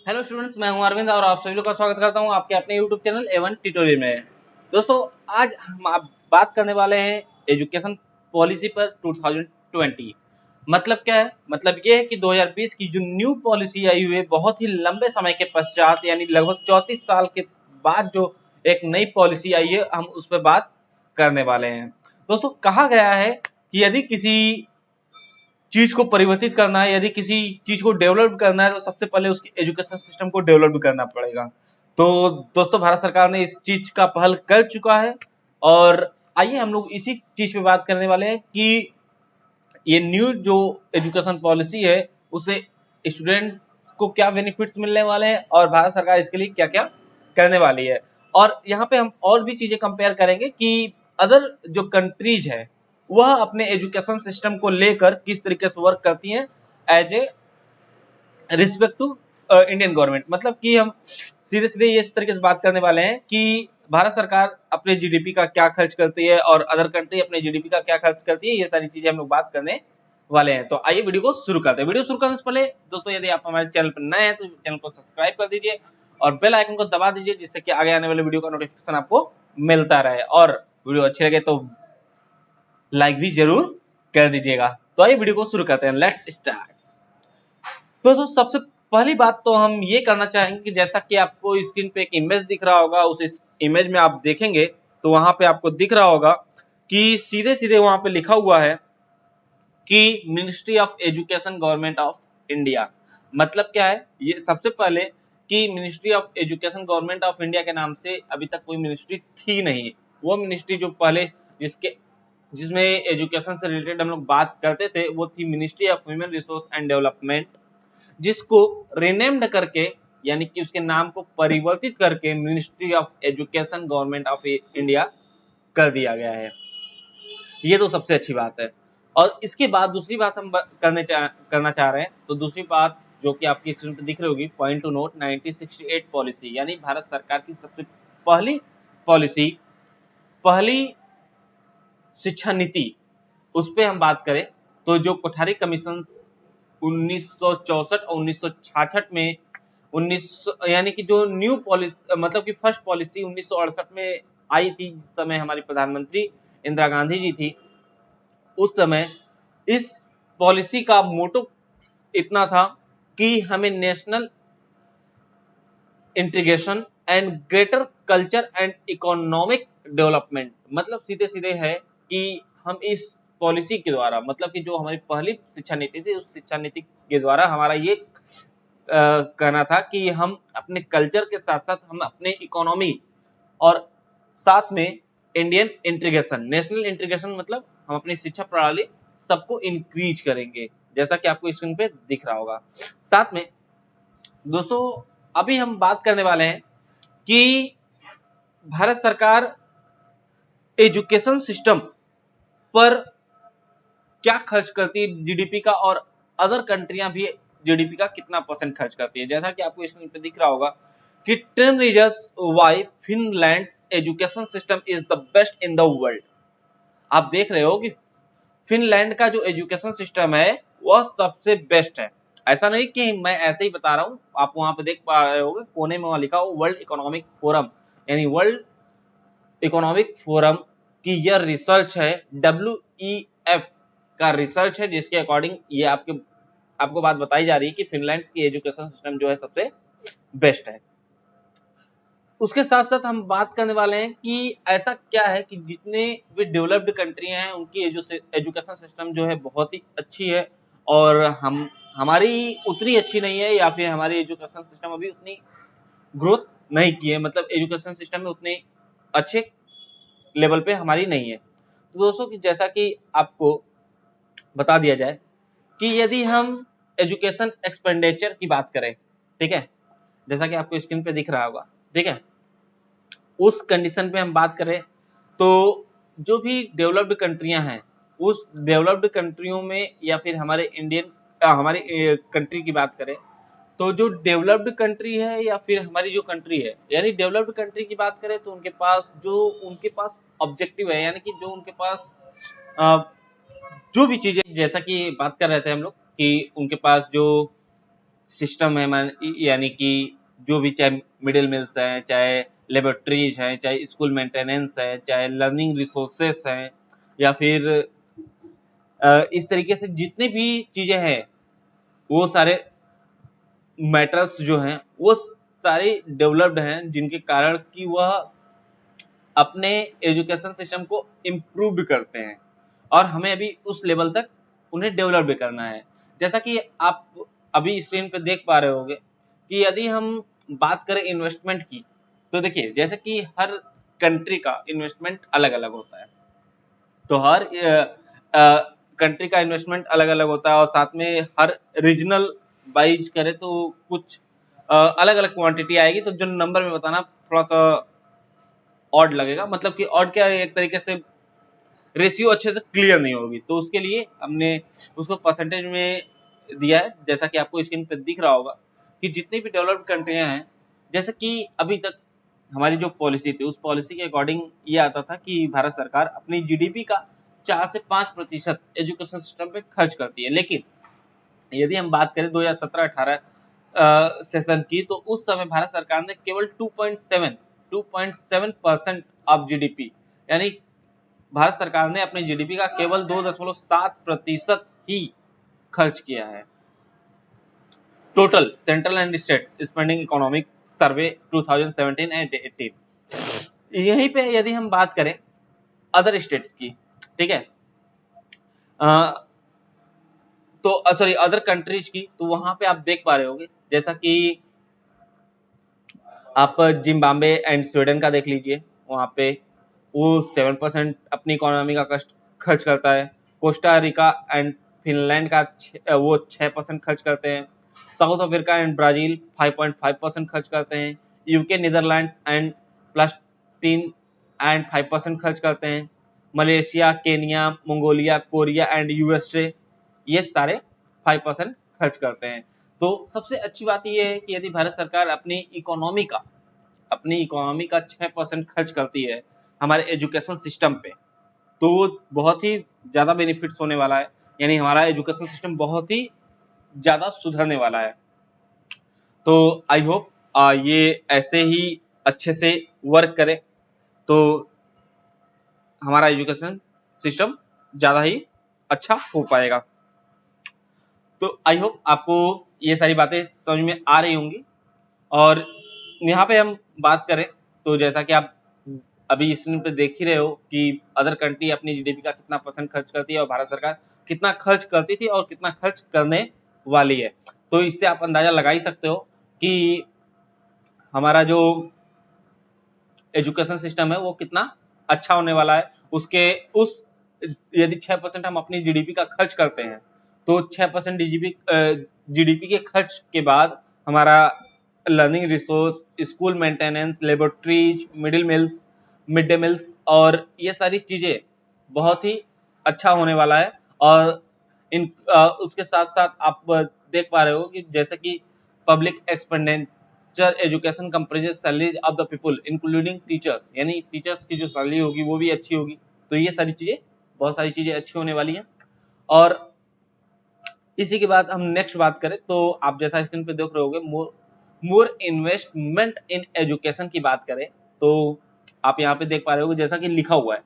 Hello students, मैं हूं अरविंद और आप सभी लोग का स्वागत करता हूं आपके अपने यूट्यूब चैनल A1 ट्यूटोरियल में। दोस्तों, आज हम आप बात करने वाले हैं एजुकेशन पॉलिसी पर 2020। मतलब क्या है? मतलब ये है कि 2020 की जो न्यू पॉलिसी आई हुई है, बहुत ही लंबे समय के पश्चात यानी लगभग 34 साल के बाद जो एक नई पॉलिसी आई है, हम उस पर बात करने वाले हैं। दोस्तों, कहा गया है कि यदि किसी चीज को परिवर्तित करना है, यदि किसी चीज को डेवलप करना है, तो सबसे पहले उसकी एजुकेशन सिस्टम को डेवलप करना पड़ेगा। तो दोस्तों, भारत सरकार ने इस चीज का पहल कर चुका है और आइए हम लोग इसी चीज पे बात करने वाले हैं कि ये न्यू जो एजुकेशन पॉलिसी है उसे स्टूडेंट्स को क्या बेनिफिट्स मिलने वाले हैं और भारत सरकार इसके लिए क्या क्या करने वाली है। और यहाँ पे हम और भी चीजें कंपेयर करेंगे कि अदर जो कंट्रीज है वह अपने एजुकेशन सिस्टम को लेकर किस तरीके से वर्क करती हैं as a respect to Indian government. मतलब कि हम सीधे सीधे ये इस तरीके से बात करने वाले हैं कि भारत सरकार अपने जीडीपी का क्या खर्च करती है और अदर कंट्री अपने जीडीपी का क्या खर्च करती है, ये सारी चीजें हम लोग बात करने वाले हैं। तो आइए वीडियो को शुरू करते हैं। वीडियो शुरू करने से पहले दोस्तों, यदि आप हमारे चैनल पर नए हैं तो चैनल को सब्सक्राइब कर दीजिए और बेल आइकन को दबा दीजिए, जिससे कि आगे आने वाले वीडियो का नोटिफिकेशन आपको मिलता रहे। और वीडियो अच्छी लगे तो लाइक भी जरूर कर दीजिएगा। तो आइए वीडियो को शुरू करते हैं। Let's start. तो सबसे पहली बात तो हम ये करना चाहेंगे कि जैसा कि आपको स्क्रीन पे एक इमेज दिख रहा होगा, उस इमेज में आप देखेंगे तो वहां पे आपको दिख रहा होगा कि सीधे सीधे वहां पे लिखा हुआ है कि ministry of education government of India. मतलब क्या है? ये सबसे पहले कि ministry of education government of India के नाम से अभी तक कोई मिनिस्ट्री थी नहीं। वो मिनिस्ट्री जो पहले जिसमें एजुकेशन से रिलेटेड हम लोग बात करते थे वो थी ministry of human resource and development, जिसको रिनेम्ड करके यानी कि उसके नाम को परिवर्तित करके ministry of education government of India कर दिया गया है। ये तो सबसे अच्छी बात है। और इसके बाद दूसरी बात हम करना चाह रहे हैं। तो दूसरी बात जो कि आपकी स्क्रीन पर दिख रही होगी, पॉइंट टू नोट 1968 पॉलिसी, यानी भारत सरकार की सबसे पहली पॉलिसी, पहली शिक्षा नीति, उस पर हम बात करें तो जो कोठारी कमीशन 1964 और 1966 में 19 यानी कि जो न्यू पॉलिसी मतलब कि फर्स्ट पॉलिसी 1968 में आई थी, जिस समय हमारी प्रधानमंत्री इंदिरा गांधी जी थी। उस समय इस पॉलिसी का मोटो इतना था कि हमें national integration and greater culture and economic development, मतलब सीधे सीधे है कि हम इस पॉलिसी के द्वारा, मतलब कि जो हमारी पहली शिक्षा नीति थी, उस शिक्षा नीति के द्वारा हमारा ये कहना था कि हम अपने कल्चर के साथ साथ हम अपने इकोनॉमी और साथ में इंडियन इंटीग्रेशन, नेशनल इंटीग्रेशन, मतलब हम अपनी शिक्षा प्रणाली सबको इंक्रीज करेंगे, जैसा कि आपको स्क्रीन पे दिख रहा होगा। साथ में दोस्तों, अभी हम बात करने वाले हैं कि भारत सरकार एजुकेशन सिस्टम पर क्या खर्च करती है जीडीपी का, और अदर कंट्रियां भी जीडीपी का कितना परसेंट खर्च करती है। जैसा कि आपको स्क्रीन पे दिख रहा होगा कि 10 reasons why Finland's education system is the best in the world. आप देख रहे हो कि फिनलैंड का जो एजुकेशन सिस्टम है वह सबसे बेस्ट है। ऐसा नहीं कि मैं ऐसे ही बता रहा हूं, आप वहां पे देख पा रहे होगे कोने में वहां लिखा हो वर्ल्ड इकोनॉमिक फोरम, यानी वर्ल्ड इकोनॉमिक फोरम की यह रिसर्च है, WEF का रिसर्च है, जिसके अकॉर्डिंग ये आपको बात बताई जा रही है कि फिनलैंड की एजुकेशन सिस्टम जो है सबसे बेस्ट है। उसके साथ साथ हम बात करने वाले हैं कि ऐसा क्या है कि जितने भी डेवलप्ड कंट्री हैं उनकी एजुकेशन सिस्टम जो है बहुत ही अच्छी है और हमारी उतनी अच्छी नहीं है, या फिर हमारी एजुकेशन सिस्टम अभी उतनी ग्रोथ नहीं की है, मतलब एजुकेशन सिस्टम में उतने अच्छे लेवल पे हमारी नहीं है। तो दोस्तों, कि जैसा कि आपको बता दिया जाए कि यदि हम एजुकेशन एक्सपेंडिचर की बात करें, ठीक है, जैसा कि आपको स्क्रीन पे दिख रहा होगा, ठीक है, उस कंडीशन पे हम बात करें तो जो भी डेवलप्ड कंट्रियां हैं, उस डेवलप्ड कंट्रियों में या फिर हमारी कंट्री की बात करें तो जो डेवलप्ड कंट्री है या फिर हमारी जो कंट्री है, यानी डेवलप्ड कंट्री की बात करें तो उनके पास ऑब्जेक्टिव है, यानी कि जो उनके पास जो भी चीजें, जैसा कि बात कर रहे थे हम लोग कि उनके पास जो सिस्टम है, यानी कि जो भी, चाहे मिडिल मिल्स हैं, चाहे लेबोरेटरीज हैं, चाहे स्कूल मेंटेनेंस है, चाहे लर्निंग रिसोर्सेस हैं, या फिर इस तरीके से जितनी भी चीजें हैं, वो सारे मैटर्स जो हैं वो सारे डेवलप्ड हैं, जिनके कारण कि वह अपने एजुकेशन सिस्टम को इम्प्रूव करते हैं और हमें अभी उस लेवल तक उन्हें डेवलप भी करना है। जैसा कि आप अभी स्क्रीन पे देख पा रहे होंगे कि यदि हम बात करें इन्वेस्टमेंट की, तो देखिए जैसे कि हर कंट्री का इन्वेस्टमेंट अलग अलग होता है, तो हर कंट्री का इन्वेस्टमेंट अलग अलग होता है, और साथ में हर रीजनल वाइज करें तो कुछ अलग अलग क्वांटिटी आएगी, तो जो नंबर में बताना थोड़ा सा ऑड लगेगा, मतलब कि ऑड क्या है, एक तरीके से रेशियो अच्छे से क्लियर नहीं होगी, तो उसके लिए हमने उसको परसेंटेज में दिया है। जैसा कि आपको स्क्रीन पे दिख रहा होगा कि जितनी भी डेवलप्ड कंट्रियां हैं, जैसे कि अभी तक हमारी जो पॉलिसी थी, उस पॉलिसी के अकॉर्डिंग ये आता था कि भारत सरकार अपनी जीडीपी का 4 से 5% एजुकेशन सिस्टम पे खर्च करती है। लेकिन यदि हम बात करें 2017-18 सेशन की, तो उस समय भारत सरकार ने केवल 2.7% ऑफ जीडीपी, यानी भारत सरकार ने अपने जीडीपी का केवल 2.7% ही खर्च किया है। Total central and states spending economic survey 2017 and 18। यहीं पे यदि हम बात करें अदर स्टेट्स की, ठीक है, तो सॉरी अदर कंट्रीज की, तो वहां पे आप देख पा रहे होंगे, जैसा कि आप जिम्बाब्वे एंड स्वीडन का देख लीजिए, वहां पे वो 7% अपनी इकोनॉमी का खर्च करता है। कोस्टा रिका एंड फिनलैंड का वो 6% खर्च करते हैं। साउथ अफ्रीका एंड ब्राजील 5.5% खर्च करते हैं। यूके, नीदरलैंड एंड प्लस्टीन एंड 5% खर्च करते हैं। Malaysia, Kenya, Mongolia, Korea and USA ये सारे 5% खर्च करते हैं। तो सबसे अच्छी बात यह है कि यदि भारत सरकार अपनी इकोनॉमी का 6% खर्च करती है हमारे एजुकेशन सिस्टम पे, तो बहुत ही ज्यादा बेनिफिट्स होने वाला है, यानी हमारा एजुकेशन सिस्टम बहुत ही ज्यादा सुधरने वाला है। तो आई होप ये ऐसे ही अच्छे से वर्क करे, तो हमारा एजुकेशन सिस्टम ज्यादा ही अच्छा हो पाएगा। तो आई होप आपको ये सारी बातें समझ में आ रही होंगी। और यहाँ पे हम बात करें तो जैसा कि आप अभी स्क्रीन पे देख ही रहे हो कि अदर कंट्री अपनी जीडीपी का कितना % खर्च करती है और भारत सरकार कितना खर्च करती थी और कितना खर्च करने वाली है। तो इससे आप अंदाजा लगा ही सकते हो कि हमारा जो एजुकेशन सिस्टम है वो कितना अच्छा होने वाला है। उसके उस यदि 6% हम अपनी जीडीपी का खर्च करते हैं, तो 6% जीडीपी के खर्च के बाद हमारा learning resource, school maintenance, laboratories, mid day meals और ये सारी चीजें बहुत ही अच्छा होने वाला है। और इन उसके साथ साथ आप देख पा रहे हो कि जैसे कि public expenditure education comprises salaries of the people including teachers, यानी टीचर्स की जो सैलरी होगी वो भी अच्छी होगी। तो ये सारी चीजें, बहुत सारी चीजें अच्छी होने वाली हैं। और इसी के बाद हम नेक्स्ट बात करें तो आप जैसा स्क्रीन पे देख रहे होगे, मोर इन्वेस्टमेंट इन एजुकेशन की बात करें तो आप यहाँ पे देख पा रहे होगे जैसा कि लिखा हुआ है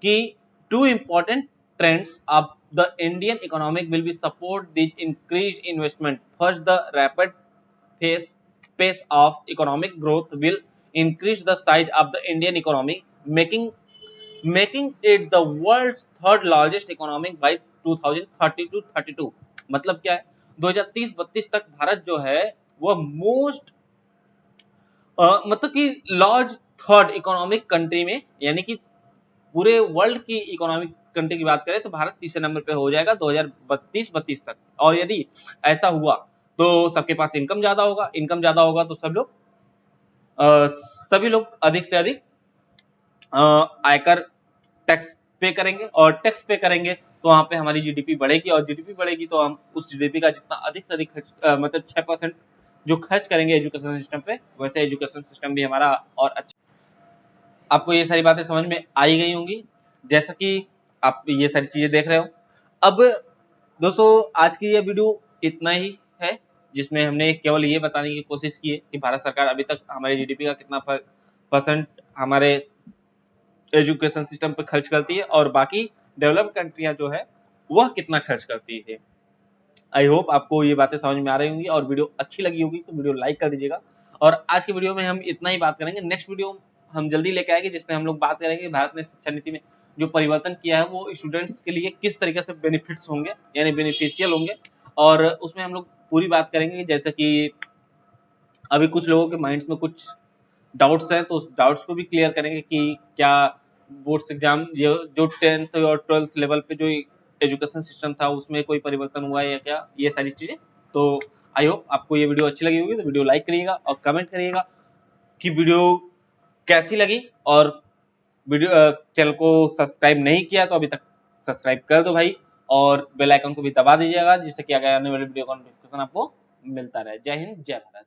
कि 2 important trends of the Indian economic will be support this increased investment. First, the rapid pace of economic growth will increase the size of the Indian economy, making it the world's third largest economy by 2030 to 32। मतलब क्या है, 2030-32 तक भारत जो है वह मतलब कि large third economic country में, यानी कि पूरे वर्ल्ड की इकोनॉमिक कंट्री की बात करें तो भारत तीसरे नंबर पे हो जाएगा 2032 तक। और यदि ऐसा हुआ तो सबके पास इनकम ज्यादा होगा तो सभी लोग अधिक से अधिक आयकर टैक्स पे करेंगे, और टैक्स पे करेंगे तो वहां पे हमारी जीडीपी बढ़ेगी, और जीडीपी बढ़ेगी तो हम उस जीडीपी का जितना अधिक से अधिक मतलब 6% जो खर्च करेंगे एजुकेशन सिस्टम पे, वैसे एजुकेशन सिस्टम भी हमारा और अच्छा। आपको ये सारी बातें समझ में आई गई होंगी, जैसा कि आप ये सारी चीजें देख रहे हो। अब दोस्तों आज की ये वीडियो इतना ही है। जिसमें हमने केवल ये बताने की कोशिश की है कि भारत सरकार अभी तक हमारे जीडीपी का कितना परसेंट हमारे एजुकेशन सिस्टम पे खर्च करती है और बाकी डेवलप्ड कंट्रियां जो है वह कितना खर्च करती है। आई होप आपको ये बातें समझ में आ रही होंगी और वीडियो अच्छी लगी होगी तो वीडियो लाइक कर दीजिएगा। और आज की वीडियो में हम इतना ही बात करेंगे। नेक्स्ट वीडियो हम जल्दी लेके आएंगे जिसमें हम लोग बात करेंगे भारत ने शिक्षा नीति में जो परिवर्तन किया है वो स्टूडेंट्स के लिए किस तरीके से बेनिफिट्स होंगे यानी बेनिफिशियल होंगे। और उसमें हम लोग पूरी बात करेंगे जैसे कि अभी कुछ लोगों के माइंड्स में कुछ डाउट्स हैं तो उस डाउट्स को भी क्लियर करेंगे कि क्या बोर्ड्स एग्जाम जो 10th और 12th लेवल पे जो एजुकेशन सिस्टम था उसमें कोई परिवर्तन हुआ है या क्या, ये सारी चीजें। तो आई होप आपको ये वीडियो अच्छी लगी होगी तो वीडियो लाइक करिएगा और कमेंट करिएगा कि वीडियो कैसी लगी। और वीडियो चैनल को सब्सक्राइब नहीं किया तो अभी तक सब्सक्राइब कर दो भाई और बेल आइकन को भी दबा दीजिएगा जिससे कि आगे आने वाली वीडियो का नोटिफिकेशन आपको मिलता रहे। जय हिंद जय भारत।